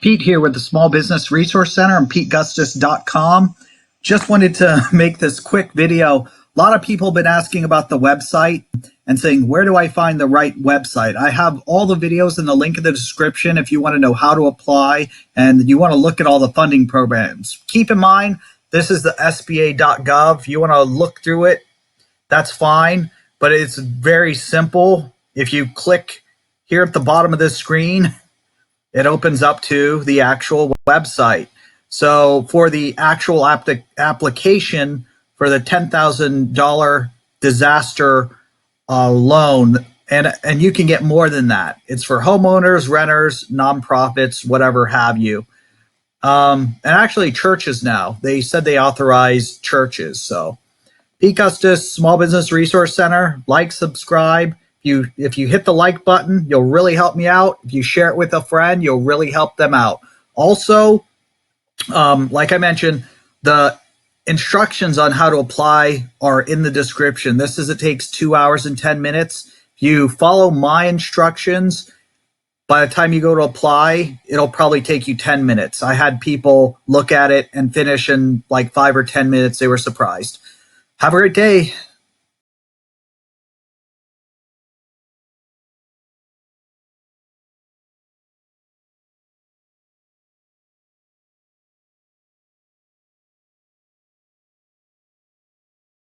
Pete here with the Small Business Resource Center and PeteGustis.com. Just wanted to make this quick video. A lot of people have been asking about the website and saying, where do I find the right website? I have all the videos in the link in the description if you want to know how to apply and you want to look at all the funding programs. Keep in mind, this is the SBA.gov. You want to look through it, that's fine, but it's very simple. If you click here at the bottom of this screen, it opens up to the actual website. So for the actual application for the $10,000 disaster loan, and you can get more than that. It's for homeowners, renters, nonprofits, whatever have you. And actually churches now. They said they authorize churches. So Pete Gustis, Small Business Resource Center, like, subscribe. If you hit the like button, you'll really help me out. If you share it with a friend, you'll really help them out. Also, like I mentioned, the instructions on how to apply are in the description. It takes 2 hours and 10 minutes. If you follow my instructions, by the time you go to apply, it'll probably take you 10 minutes. I had people look at it and finish in like 5 or 10 minutes. They were surprised. Have a great day.